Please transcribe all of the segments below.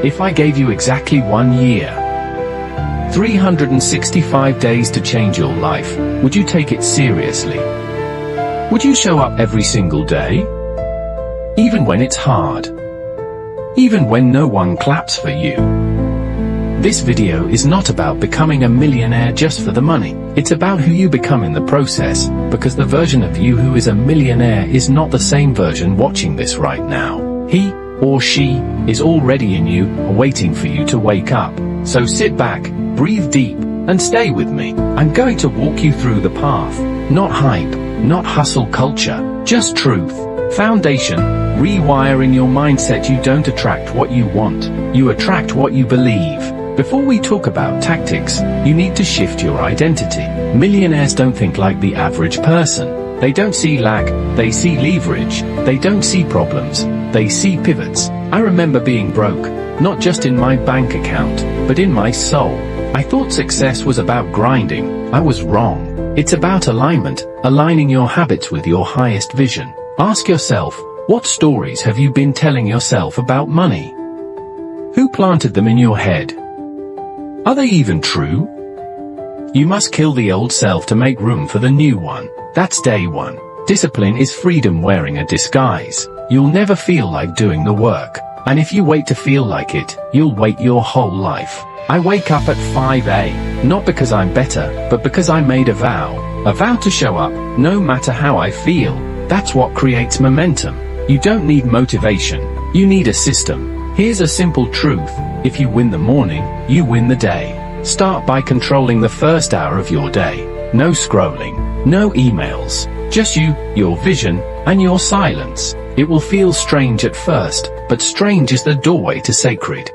If I gave you exactly 1 year, 365 days to change your life, would you take it seriously? Would you show up every single day? Even when it's hard? Even when no one claps for you? This video is not about becoming a millionaire just for the money. It's about who you become in the process, because the version of you who is a millionaire is not the same version watching this right now. He or she is already in you, waiting for you to wake up. So sit back, breathe deep, and stay with me. I'm going to walk you through the path. Not hype, not hustle culture, just truth. Foundation, rewiring your mindset. You don't attract what you want, you attract what you believe. Before we talk about tactics, you need to shift your identity. Millionaires don't think like the average person. They don't see lack, they see leverage. They don't see problems, they see pivots. I remember being broke, not just in my bank account, but in my soul. I thought success was about grinding. I was wrong. It's about alignment, aligning your habits with your highest vision. Ask yourself, what stories have you been telling yourself about money? Who planted them in your head? Are they even true? You must kill the old self to make room for the new one. That's day one. Discipline is freedom wearing a disguise. You'll never feel like doing the work. And if you wait to feel like it, you'll wait your whole life. I wake up at 5 a.m, not because I'm better, but because I made a vow. A vow to show up, no matter how I feel. That's what creates momentum. You don't need motivation. You need a system. Here's a simple truth. If you win the morning, you win the day. Start by controlling the first hour of your day. No scrolling, no emails, just you, your vision, and your silence. It will feel strange at first, but strange is the doorway to sacred.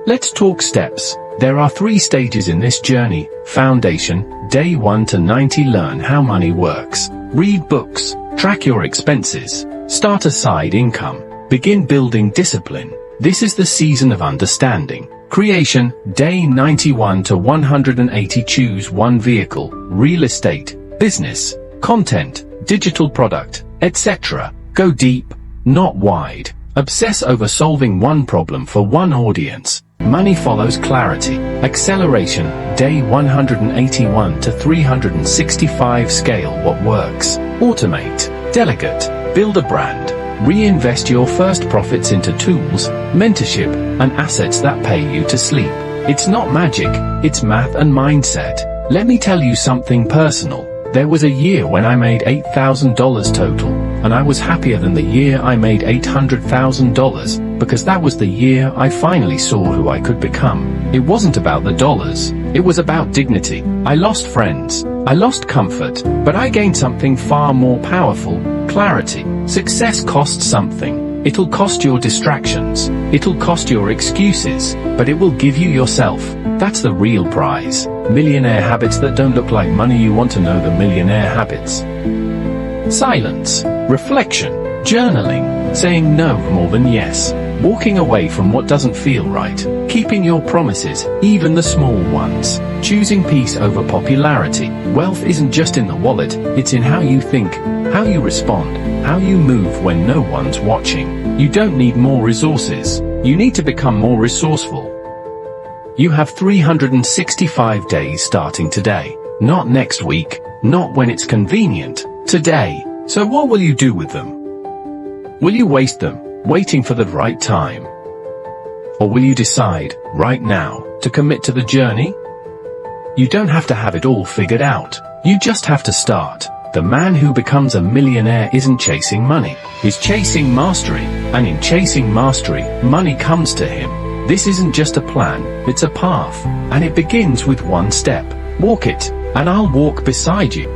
Let's talk steps. There are 3 stages in this journey. Foundation, day 1 to 90. Learn how money works. Read books, track your expenses, start a side income, begin building discipline. This is the season of understanding. Creation, day 91 to 180. Choose one vehicle, real estate, business, content, digital product, etc. Go deep, not wide. Obsess over solving one problem for one audience. Money follows clarity. Acceleration, day 181 to 365. Scale what works. Automate, delegate, build a brand. Reinvest your first profits into tools, mentorship, and assets that pay you to sleep. It's not magic, it's math and mindset. Let me tell you something personal. There was a year when I made $8,000 total, and I was happier than the year I made $800,000, because that was the year I finally saw who I could become. It wasn't about the dollars, it was about dignity. I lost friends, I lost comfort, but I gained something far more powerful: clarity. Success costs something. It'll cost your distractions, it'll cost your excuses, but it will give you yourself. That's the real prize. Millionaire habits that don't look like money. You want to know the millionaire habits. Silence, reflection, journaling, saying no more than yes, walking away from what doesn't feel right, keeping your promises, even the small ones, choosing peace over popularity. Wealth isn't just in the wallet, it's in how you think, how you respond, how you move when no one's watching. You don't need more resources, you need to become more resourceful. You have 365 days starting today, not next week, not when it's convenient, today. So what will you do with them? Will you waste them, waiting for the right time? Or will you decide, right now, to commit to the journey? You don't have to have it all figured out, you just have to start. The man who becomes a millionaire isn't chasing money, he's chasing mastery, and in chasing mastery, money comes to him. This isn't just a plan, it's a path, and it begins with one step. Walk it, and I'll walk beside you.